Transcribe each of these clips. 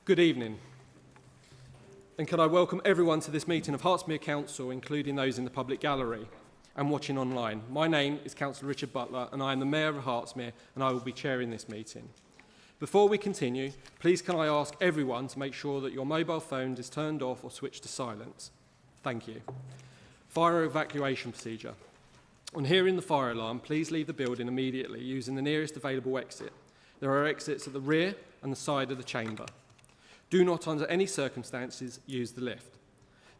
Good evening. And can I welcome everyone to this meeting of Hertsmere Council, including those in the public gallery and watching online. My name is Councillor Richard Butler and I am the Mayor of Hertsmere and I will be chairing this meeting. Before we continue, please can I ask everyone to make sure that your mobile phone is turned off or switched to silence. Thank you. Fire evacuation procedure. On hearing the fire alarm, please leave the building immediately using the nearest available exit. There are exits at the rear and the side of the chamber. Do not, under any circumstances, use the lift.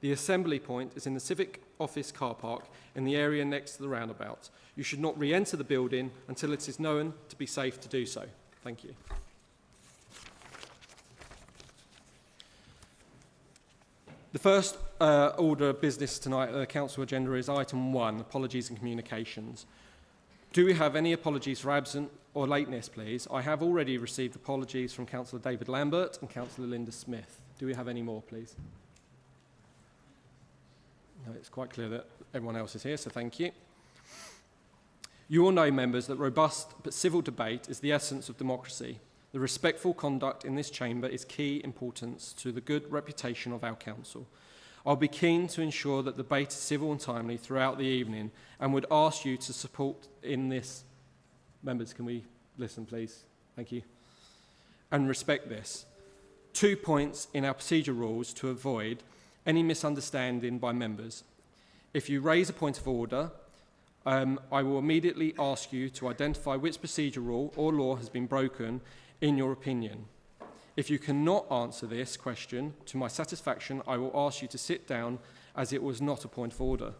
The assembly point is in the Civic Office car park in the area next to the roundabout. You should not re-enter the building until it is known to be safe to do so. Thank you. The first order of business tonight at the Council agenda is item 1, apologies and communications. Do we have any apologies for absent or lateness, please? I have already received apologies from Councillor David Lambert and Councillor Linda Smith. Do we have any more, please? No, it's quite clear that everyone else is here, so thank you. You all know, members, that robust but civil debate is the essence of democracy. The respectful conduct in this chamber is key importance to the good reputation of our council. I'll be keen to ensure that the debate is civil and timely throughout the evening and would ask you to support in this. Members, can we listen, please? Thank you. And respect this. 2 points in our procedure rules to avoid any misunderstanding by members. If you raise a point of order, I will immediately ask you to identify which procedure rule or law has been broken in your opinion. If you cannot answer this question to my satisfaction, I will ask you to sit down as it was not a point of order.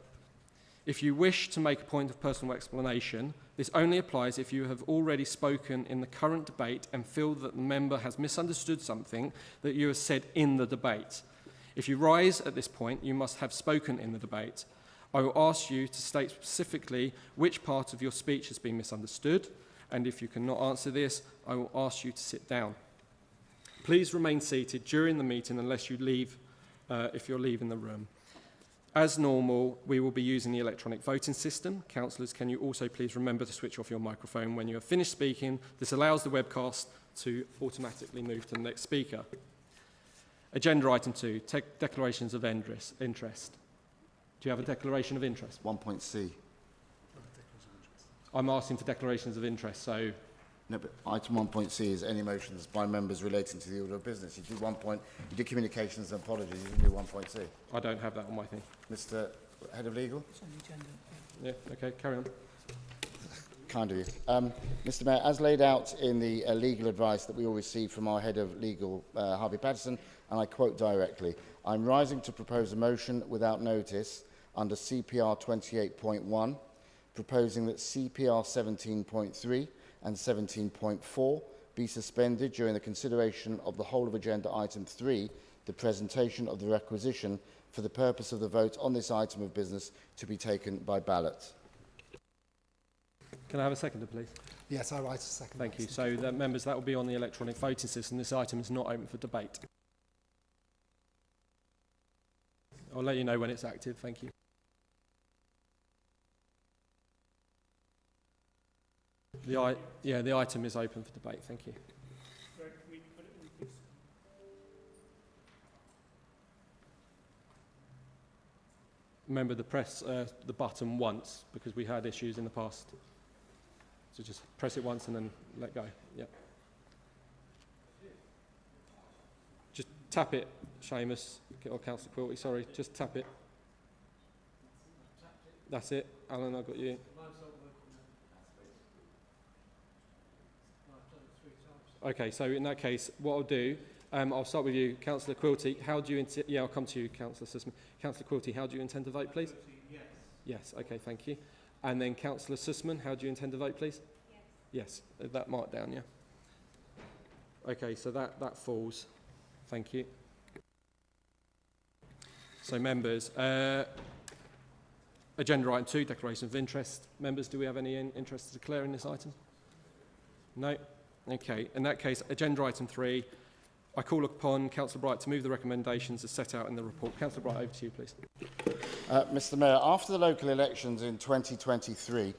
If you wish to make a point of personal explanation, this only applies if you have already spoken in the current debate and feel that the member has misunderstood something that you have said in the debate. If you rise at this point, you must have spoken in the debate. I will ask you to state specifically which part of your speech has been misunderstood, and if you cannot answer this, I will ask you to sit down. Please remain seated during the meeting unless you leave, if you're leaving the room. As normal, we will be using the electronic voting system. Councillors, can you also please remember to switch off your microphone when you have finished speaking? This allows the webcast to automatically move to the next speaker. Agenda item 2, declarations of interest. Do you have a declaration of interest? 1.c. I'm asking for declarations of interest, so... No, but item 1.c is any motions by members relating to the order of business. You do communications and apologies, you can do 1.c. I don't have that on my thing. Mr. Head of Legal? It's on the agenda. Yeah, okay, carry on. Kind of you. Mr. Mayor, as laid out in the legal advice that we all received from our Head of Legal, Harvey Patterson, and I quote directly, I'm rising to propose a motion without notice under CPR 28.1, proposing that CPR 17.3 and 17.4 be suspended during the consideration of the whole of agenda item 3, the presentation of the requisition for the purpose of the vote on this item of business to be taken by ballot. Can I have a seconder, please? Yes, I write a second. Thank you. So, members, that will be on the electronic voting system. This item is not open for debate. I'll let you know when it's active. Thank you. The item is open for debate. Thank you. Remember to press the button once because we had issues in the past. So just press it once and then let go. Yep. Just tap it, Seamus, or Councillor Quilty, sorry. Just tap it. That's it. Alan, I've got you. Okay, so in that case, what I'll do, I'll start with you, Councillor Quilty. How do you I'll come to you, Councillor Sussman. Councillor Quilty, how do you intend to vote, please? Yes. Yes, okay, thank you. And then Councillor Sussman, how do you intend to vote, please? Yes. Yes, that marked down, yeah? Okay, so that falls. Thank you. So, members, agenda item 2, declaration of interest. Members, do we have any interest to declare in this item? No? Okay, in that case, agenda item 3, I call upon Councillor Bright to move the recommendations as set out in the report. Councillor Bright, over to you, please. Mr. Mayor, after the local elections in 2023,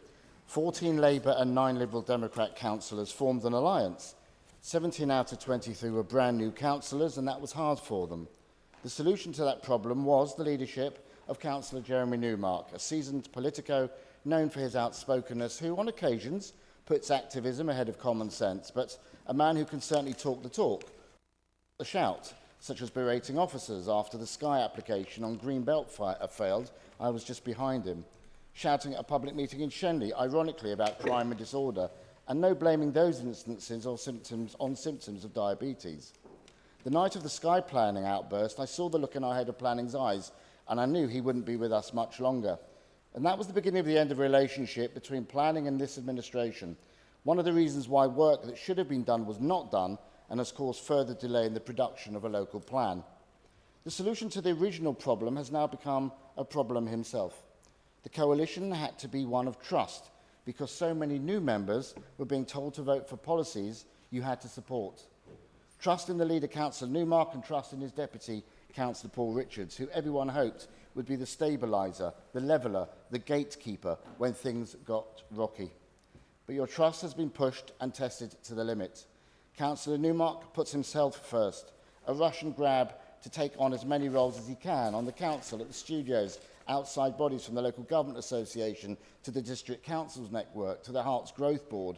14 Labour and 9 Liberal Democrat councillors formed an alliance 17 out of 23 were brand new councillors, and that was hard for them. The solution to that problem was the leadership of Councillor Jeremy Newmark, a seasoned politico known for his outspokenness, who on occasions puts activism ahead of common sense, but a man who can certainly talk the talk, the shout, such as berating officers after the Sky application on Greenbelt failed. I was just behind him. Shouting at a public meeting in Shenley, ironically, about crime and disorder, and no blaming those instances or symptoms of diabetes. The night of the Sky planning outburst, I saw the look in our head of planning's eyes, and I knew he wouldn't be with us much longer. And that was the beginning of the end of a relationship between planning and this administration. One of the reasons why work that should have been done was not done and has caused further delay in the production of a local plan. The solution to the original problem has now become a problem himself. The coalition had to be one of trust, because so many new members were being told to vote for policies you had to support. Trust in the leader, Councillor Newmark, and trust in his deputy, Councillor Paul Richards, who everyone hoped would be the stabiliser, the leveller, the gatekeeper when things got rocky. But your trust has been pushed and tested to the limit. Councillor Newmark puts himself first, a rush and grab to take on as many roles as he can on the council, at the studios, outside bodies from the Local Government Association to the District Councils Network to the Herts Growth Board.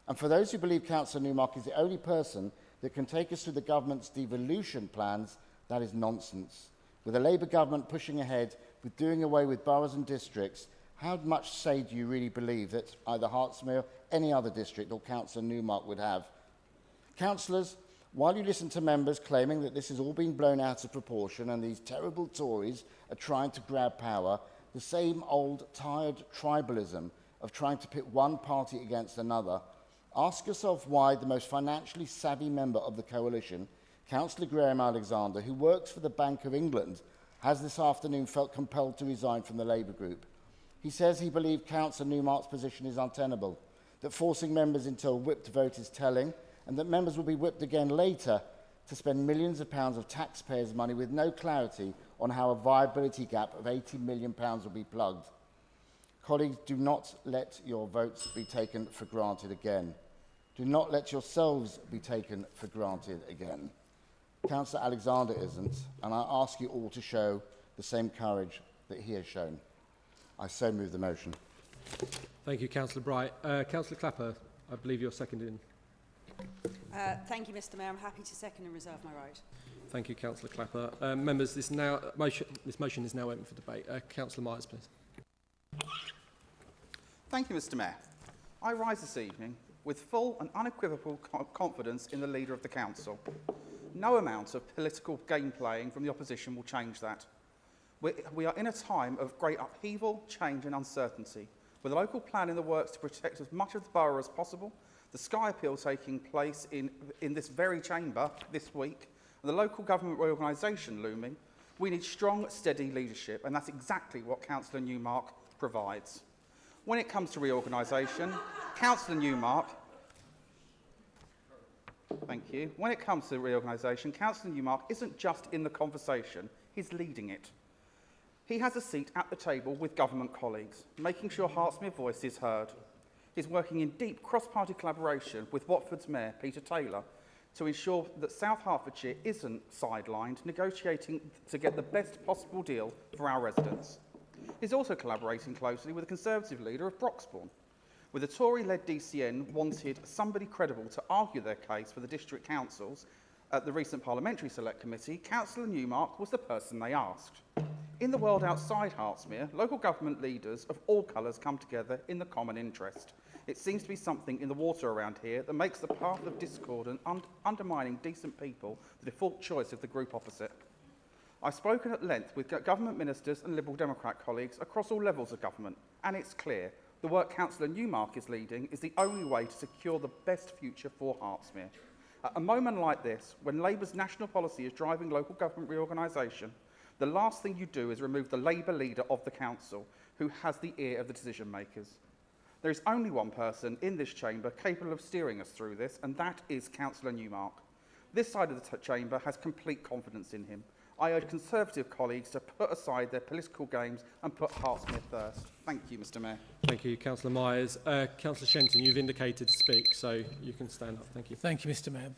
And for those who believe Councillor Newmark is the only person that can take us through the government's devolution plans, that is nonsense. With a Labour government pushing ahead with doing away with boroughs and districts, how much say do you really believe that either Hertsmere, any other district, or Councillor Newmark would have? Councillors, while you listen to members claiming that this has all been blown out of proportion and these terrible Tories are trying to grab power, the same old tired tribalism of trying to pit one party against another, ask yourself why the most financially savvy member of the coalition, Councillor Graham Alexander, who works for the Bank of England, has this afternoon felt compelled to resign from the Labour group. He says he believes Councillor Newmark's position is untenable, that forcing members into a whipped vote is telling, and that members will be whipped again later to spend millions of pounds of taxpayers' money with no clarity on how a viability gap of £80 million will be plugged. Colleagues, do not let your votes be taken for granted again. Do not let yourselves be taken for granted again. Councillor Alexander isn't, and I ask you all to show the same courage that he has shown. I so move the motion. Thank you, Councillor Bright. Councillor Clapper, I believe you're seconding. Thank you, Mr Mayor. I'm happy to second and reserve my right. Thank you, Councillor Clapper. Members, this motion is now open for debate. Councillor Myers, please. Thank you, Mr Mayor. I rise this evening with full and unequivocal confidence in the leader of the council. No amount of political game playing from the opposition will change that. We are in a time of great upheaval, change and uncertainty, with a local plan in the works to protect as much of the borough as possible, the Sky appeal taking place in this very chamber this week, and the local government reorganisation looming. We need strong, steady leadership, and that's exactly what Councillor Newmark provides. When it comes to reorganisation, Councillor Newmark... Thank you. When it comes to reorganisation, Councillor Newmark isn't just in the conversation, he's leading it. He has a seat at the table with government colleagues, making sure Hertsmere voice is heard. He's working in deep cross-party collaboration with Watford's Mayor, Peter Taylor, to ensure that South Hertfordshire isn't sidelined, negotiating to get the best possible deal for our residents. He's also collaborating closely with the Conservative leader of Broxbourne. With the Tory-led DCN wanted somebody credible to argue their case for the district councils at the recent Parliamentary Select Committee, Councillor Newmark was the person they asked. In the world outside Hertsmere, local government leaders of all colours come together in the common interest. It seems to be something in the water around here that makes the path of discord and undermining decent people the default choice of the group opposite. I've spoken at length with government ministers and Liberal Democrat colleagues across all levels of government, and it's clear the work Councillor Newmark is leading is the only way to secure the best future for Hertsmere. At a moment like this, when Labour's national policy is driving local government reorganisation, the last thing you do is remove the Labour leader of the council, who has the ear of the decision makers. There is only one person in this chamber capable of steering us through this, and that is Councillor Newmark. This side of the chamber has complete confidence in him. I urge Conservative colleagues to put aside their political games and put Hertsmere first. Thank you, Mr Mayor. Thank you, Councillor Myers. Councillor Shenton, you've indicated to speak, so you can stand up. Thank you. Thank you, Mr Mayor.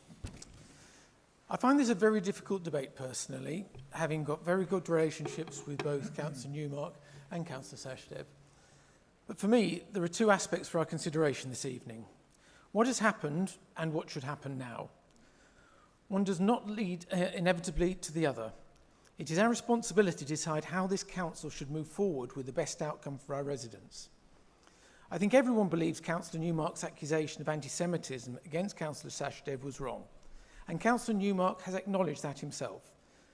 I find this a very difficult debate personally, having got very good relationships with both Councillor Newmark and Councillor Sachdev. But for me, there are two aspects for our consideration this evening. What has happened and what should happen now. One does not lead inevitably to the other. It is our responsibility to decide how this council should move forward with the best outcome for our residents. I think everyone believes Councillor Newmark's accusation of anti-Semitism against Councillor Sachdev was wrong, and Councillor Newmark has acknowledged that himself.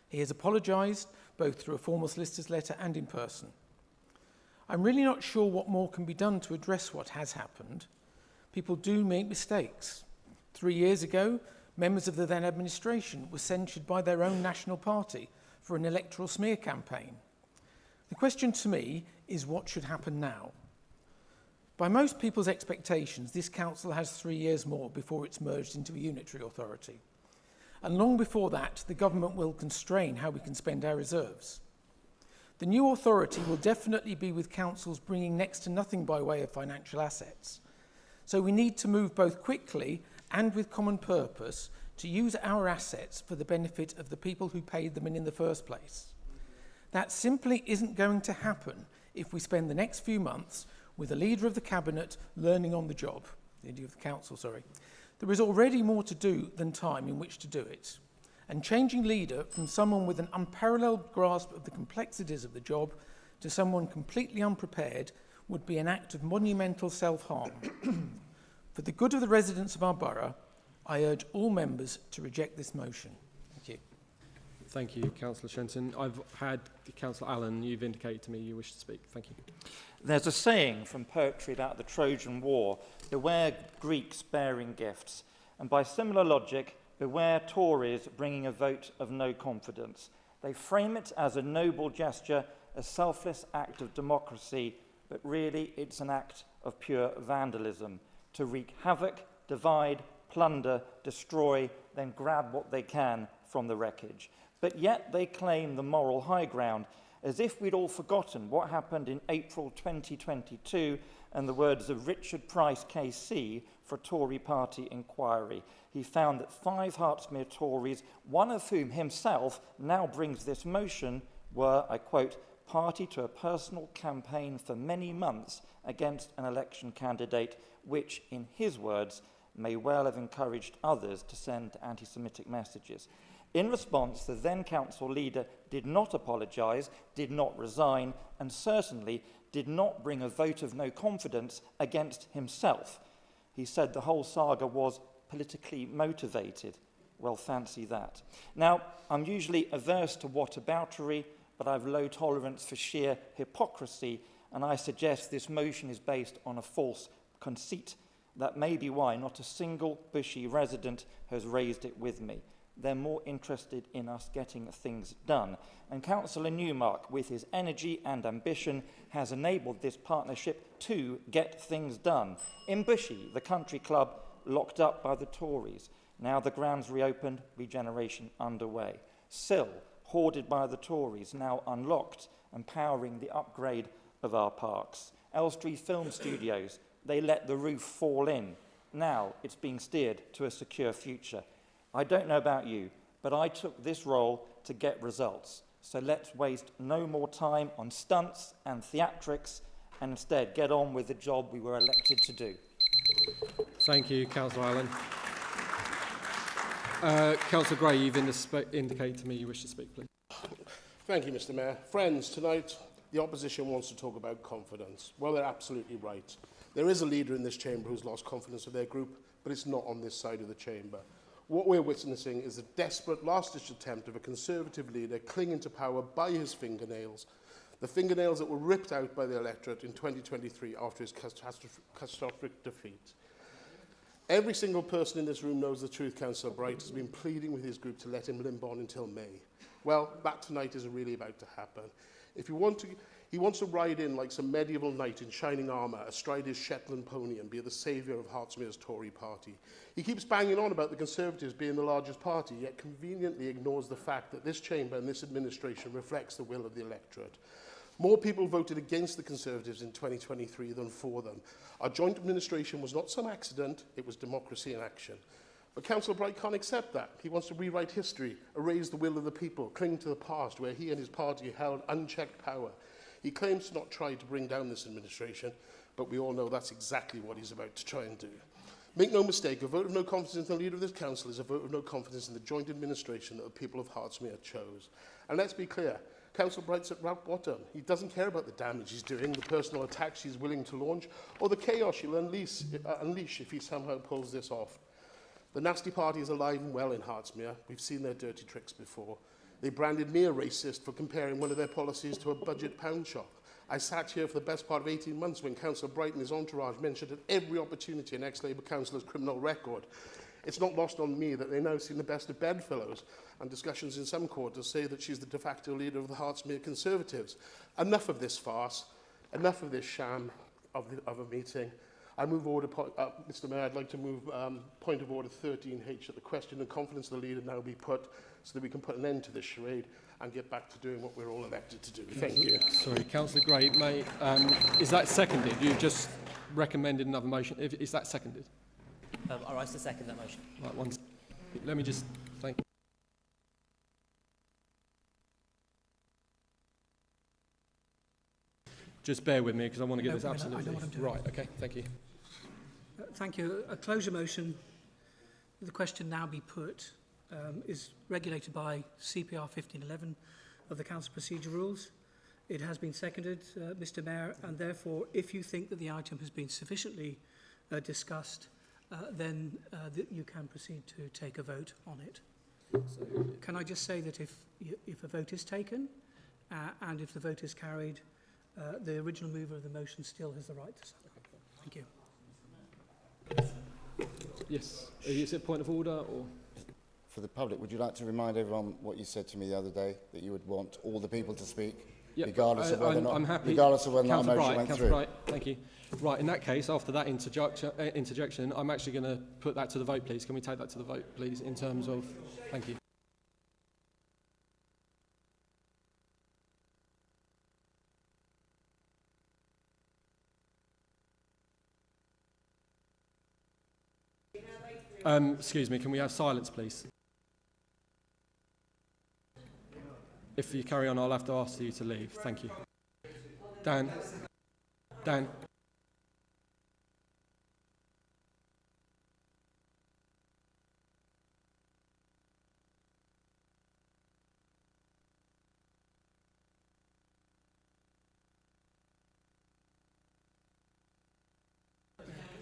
He has apologised, both through a formal solicitor's letter and in person. I'm really not sure what more can be done to address what has happened. People do make mistakes. 3 years ago, members of the then administration were censured by their own national party for an electoral smear campaign. The question to me is what should happen now? By most people's expectations, this council has 3 years more before it's merged into a unitary authority. And long before that, the government will constrain how we can spend our reserves. The new authority will definitely be with councils bringing next to nothing by way of financial assets. So we need to move both quickly and with common purpose to use our assets for the benefit of the people who paid them in the first place. That simply isn't going to happen if we spend the next few months with the leader of the cabinet learning on the job, the leader of the council, sorry. There is already more to do than time in which to do it. And changing leader from someone with an unparalleled grasp of the complexities of the job to someone completely unprepared would be an act of monumental self-harm. For the good of the residents of our borough, I urge all members to reject this motion. Thank you. Thank you, Councillor Shenton. I've had Councillor Allen, you've indicated to me you wish to speak. Thank you. There's a saying from poetry about the Trojan War, beware Greeks bearing gifts, and by similar logic, beware Tories bringing a vote of no confidence. They frame it as a noble gesture, a selfless act of democracy, but really it's an act of pure vandalism, to wreak havoc, divide, plunder, destroy, then grab what they can from the wreckage. But yet they claim the moral high ground, as if we'd all forgotten what happened in April 2022 and the words of Richard Price KC for a Tory party inquiry. He found that 5 Hertsmere Tories, one of whom himself now brings this motion, were, I quote, party to a personal campaign for many months against an election candidate which, in his words, may well have encouraged others to send anti-Semitic messages. In response, the then council leader did not apologise, did not resign, and certainly did not bring a vote of no confidence against himself. He said the whole saga was politically motivated. Well, fancy that. Now, I'm usually averse to whataboutery, but I've low tolerance for sheer hypocrisy, and I suggest this motion is based on a false conceit. That may be why not a single Bushy resident has raised it with me. They're more interested in us getting things done. And Councillor Newmark, with his energy and ambition, has enabled this partnership to get things done. In Bushy, the country club locked up by the Tories. Now the grounds reopened, regeneration underway. Sill, hoarded by the Tories, now unlocked, empowering the upgrade of our parks. Elstree Film Studios, they let the roof fall in. Now it's being steered to a secure future. I don't know about you, but I took this role to get results. So let's waste no more time on stunts and theatrics and instead get on with the job we were elected to do. Thank you, Councillor Allen. Councillor Gray, you've indicated to me you wish to speak, please. Thank you, Mr Mayor. Friends, tonight the opposition wants to talk about confidence. Well, they're absolutely right. There is a leader in this chamber who's lost confidence of their group, but it's not on this side of the chamber. What we're witnessing is a desperate last-ditch attempt of a Conservative leader clinging to power by his fingernails, the fingernails that were ripped out by the electorate in 2023 after his catastrophic defeat. Every single person in this room knows the truth. Councillor Bright has been pleading with his group to let him limp on until May. Well, that tonight isn't really about to happen. If you want He wants to ride in like some medieval knight in shining armour, astride his Shetland pony, and be the saviour of Hertsmere's Tory party. He keeps banging on about the Conservatives being the largest party, yet conveniently ignores the fact that this chamber and this administration reflects the will of the electorate. More people voted against the Conservatives in 2023 than for them. Our joint administration was not some accident, it was democracy in action. But Councillor Bright can't accept that. He wants to rewrite history, erase the will of the people, cling to the past where he and his party held unchecked power. He claims to not try to bring down this administration, but we all know that's exactly what he's about to try and do. Make no mistake, a vote of no confidence in the leader of this council is a vote of no confidence in the joint administration that the people of Hertsmere chose. And let's be clear, Councillor Bright's at rock bottom. He doesn't care about the damage he's doing, the personal attacks he's willing to launch, or the chaos he'll unleash if he somehow pulls this off. The nasty party is alive and well in Hertsmere. We've seen their dirty tricks before. They branded me a racist for comparing one of their policies to a budget pound shop. I sat here for the best part of 18 months when Councillor Bright and his entourage mentioned at every opportunity an ex-Labour councillor's criminal record. It's not lost on me that they now seen the best of bedfellows, and discussions in some quarters say that she's the de facto leader of the Hertsmere Conservatives. Enough of this farce, enough of this sham of a meeting. I move order, Mr Mayor, I'd like to move point of order 13H, that the question and confidence of the leader now be put so that we can put an end to this charade and get back to doing what we're all elected to do. Thank you. Sorry, Councillor Gray, is that seconded? You just recommended another motion. Is that seconded? I rise to second that motion. Right, one second. Let me just thank you. Just bear with me because I want to get this absolutely I know what I'm doing. right. Okay, thank you. Thank you. A closure motion. The question now be put is regulated by CPR 1511 of the Council Procedure Rules. It has been seconded, Mr Mayor, and therefore, if you think that the item has been sufficiently discussed, then you can proceed to take a vote on it. So, can I just say that if a vote is taken and if the vote is carried, the original mover of the motion still has the right to say. Thank you. Yes. Is it a point of order or? For the public, would you like to remind everyone what you said to me the other day, that you would want all the people to speak, yep. regardless of whether or not, I'm happy. regardless of whether or not a motion went through? Right, thank you. Right, in that case, after that interjection, I'm actually going to put that to the vote, please. Can we take that to the vote, please, in terms of... Thank you. Excuse me, can we have silence, please? If you carry on, I'll have to ask you to leave. Thank you. Dan. Dan.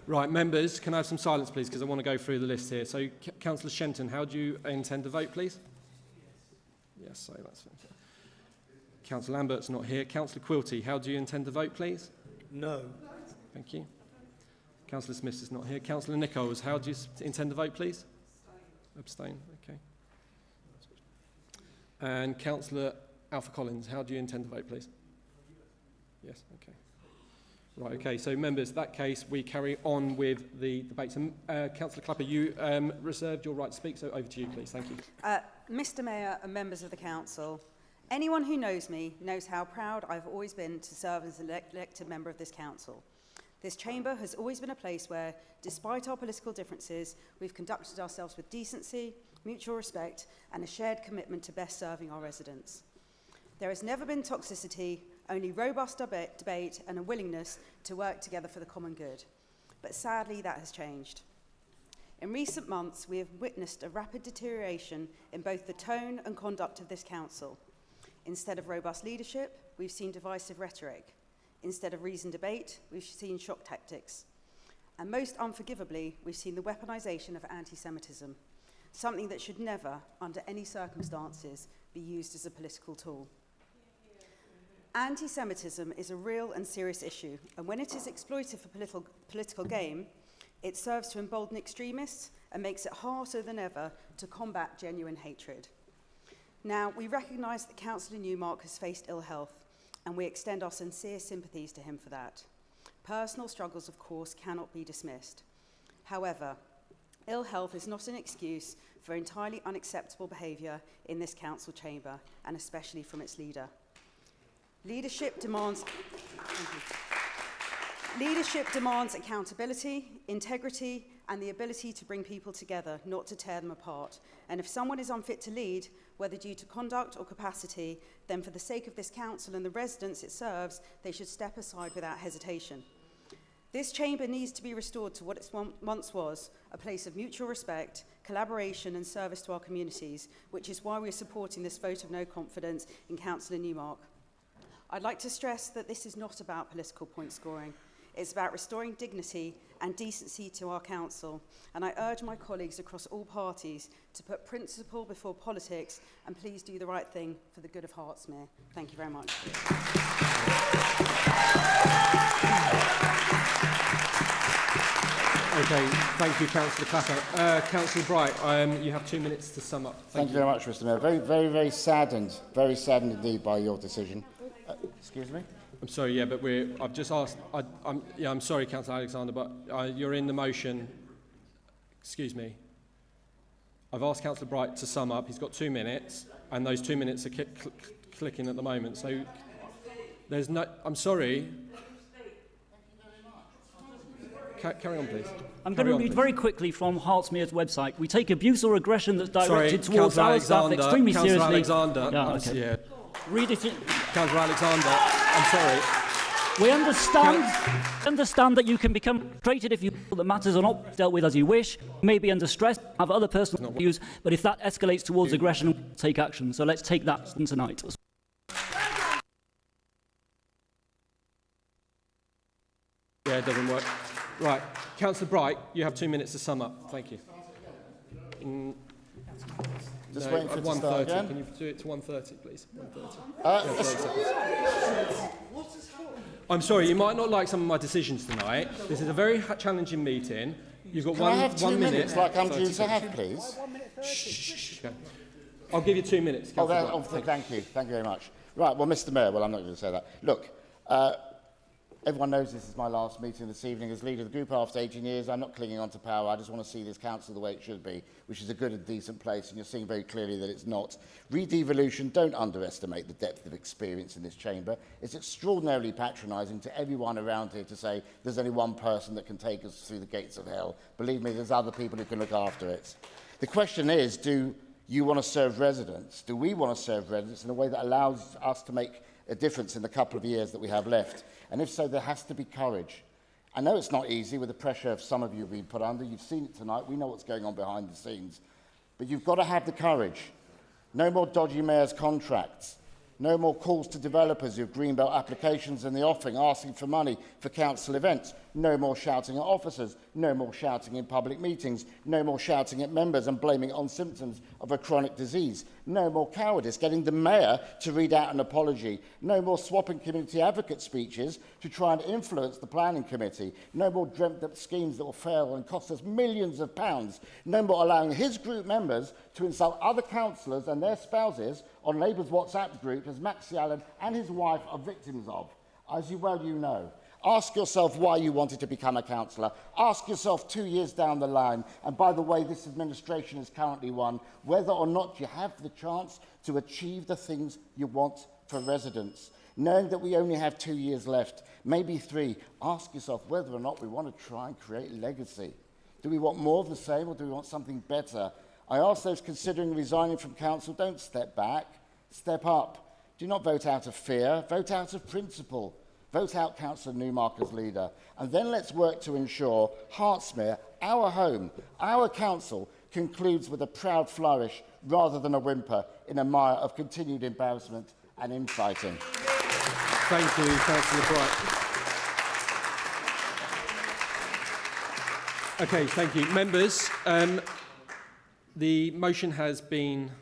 Right, members, can I have some silence, please, because I want to go through the list here. So, Councillor Shenton, how do you intend to vote, please? Yes, so that's fantastic. Councillor Lambert's not here. Councillor Quilty, how do you intend to vote, please? No. Thank you. Councillor Smith is not here. Councillor Nichols, how do you intend to vote, please? Abstain. Okay. And Councillor Alpha Collins, how do you intend to vote, please? Yes, okay. Right, okay, so members, in that case, we carry on with the debate. Councillor Clapper, you reserved your right to speak, so over to you, please. Thank you. Mr Mayor and members of the Council, anyone who knows me knows how proud I've always been to serve as an elected member of this Council. This chamber has always been a place where, despite our political differences, we've conducted ourselves with decency, mutual respect, and a shared commitment to best serving our residents. There has never been toxicity, only robust debate and a willingness to work together for the common good. But sadly, that has changed. In recent months, we have witnessed a rapid deterioration in both the tone and conduct of this council. Instead of robust leadership, we've seen divisive rhetoric. Instead of reasoned debate, we've seen shock tactics. And most unforgivably, we've seen the weaponisation of anti-Semitism, something that should never, under any circumstances, be used as a political tool. Anti-Semitism is a real and serious issue, and when it is exploited for political gain, it serves to embolden extremists and makes it harder than ever to combat genuine hatred. Now, we recognise that Councillor Newmark has faced ill health, and we extend our sincere sympathies to him for that. Personal struggles, of course, cannot be dismissed. However, ill health is not an excuse for entirely unacceptable behaviour in this council chamber, and especially from its leader. Leadership demands accountability, integrity, and the ability to bring people together, not to tear them apart. And if someone is unfit to lead, whether due to conduct or capacity, then for the sake of this council and the residents it serves, they should step aside without hesitation. This chamber needs to be restored to what it once was, a place of mutual respect, collaboration and service to our communities, which is why we're supporting this vote of no confidence in Councillor Newmark. I'd like to stress that this is not about political point scoring. It's about restoring dignity and decency to our council, and I urge my colleagues across all parties to put principle before politics and please do the right thing for the good of Hertsmere. Thank you very much. Okay, thank you, Councillor Clapper. Councillor Bright, you have 2 minutes to sum up. Thank you very much, Mr. Mayor. Very saddened indeed by your decision. Excuse me? I'm sorry, yeah, but I've just asked, I'm sorry, Councillor Alexander, but you're in the motion. Excuse me. I've asked Councillor Bright to sum up. He's got 2 minutes, and those 2 minutes are clicking at the moment. So there's no, I'm sorry. Carry on, please. I'm going to read very quickly from Hertsmere's website. We take abuse or aggression that's directed towards our staff extremely seriously. Alexander. Yeah, okay. Yeah. Read it. Councillor Alexander, I'm sorry. We understand that you can become frustrated if you feel that matters are not dealt with as you wish, maybe under stress, have other personal views, but if that escalates towards aggression, take action. So let's take that tonight. Yeah, it doesn't work. Right, Councillor Bright, you have 2 minutes to sum up. Thank you. Just waiting for it to start again. Can you do it to 1:30, please? 1:30. I'm sorry, you might not like some of my decisions tonight. This is a very challenging meeting. You've got Can I have 2 minutes minute. like I'm due to have, please? Shh. Okay. I'll give you 2 minutes. Thank you very much. Right, well, Mr. Mayor, I'm not going to say that. Look, everyone knows this is my last meeting this evening as leader of the group after 18 years. I'm not clinging on to power. I just want to see this council the way it should be, which is a good and decent place, and you're seeing very clearly that it's not. Read devolution. Don't underestimate the depth of experience in this chamber. It's extraordinarily patronising to everyone around here to say there's only one person that can take us through the gates of hell. Believe me, there's other people who can look after it. The question is, do you want to serve residents? Do we want to serve residents in a way that allows us to make a difference in the couple of years that we have left? And if so, there has to be courage. I know it's not easy with the pressure of some of you being put under. You've seen it tonight. We know what's going on behind the scenes. But you've got to have the courage. No more dodgy mayor's contracts. No more calls to developers who've greenbelt applications in the offing asking for money for council events. No more shouting at officers. No more shouting in public meetings. No more shouting at members and blaming it on symptoms of a chronic disease. No more cowardice getting the mayor to read out an apology. No more swapping community advocate speeches to try and influence the planning committee. No more dreamt up schemes that will fail and cost us millions of pounds. No more allowing his group members to insult other councillors and their spouses on Labour's WhatsApp group as Maxi Allen and his wife are victims of. As you well know. Ask yourself why you wanted to become a councillor. Ask yourself 2 years down the line, and by the way this administration is currently one, whether or not you have the chance to achieve the things you want for residents. Knowing that we only have 2 years left, maybe 3, ask yourself whether or not we want to try and create legacy. Do we want more of the same, or do we want something better? I ask those considering resigning from council, don't step back, step up. Do not vote out of fear, vote out of principle. Vote out Councillor Newmark as leader. And then let's work to ensure Hertsmere, our home, our council, concludes with a proud flourish rather than a whimper in a mire of continued embarrassment and infighting. Thank you, Councillor Bright. Okay, thank you. Members, the motion has been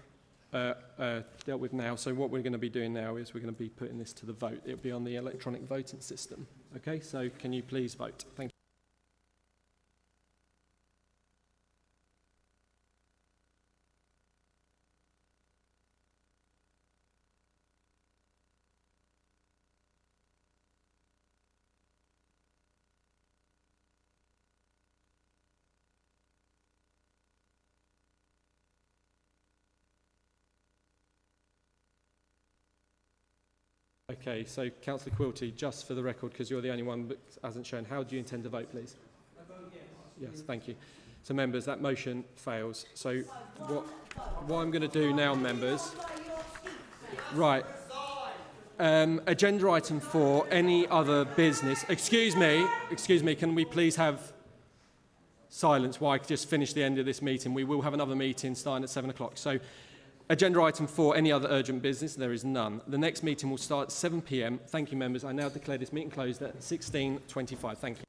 dealt with now, so what we're going to be doing now is we're going to be putting this to the vote. It'll be on the electronic voting system. Okay, so can you please vote? Thank you. Okay, so Councillor Quilty, just for the record, because you're the only one that hasn't shown, how do you intend to vote, please? I vote yes. Yes, thank you. So, members, that motion fails. So, what I'm going to do now, members... Right. Agenda item 4, any other business... Excuse me, can we please have silence while I just finish the end of this meeting? We will have another meeting starting at 7 o'clock. So, agenda item 4, any other urgent business? There is none. The next meeting will start at 7 p.m. Thank you, members. I now declare this meeting closed at 16:25. Thank you.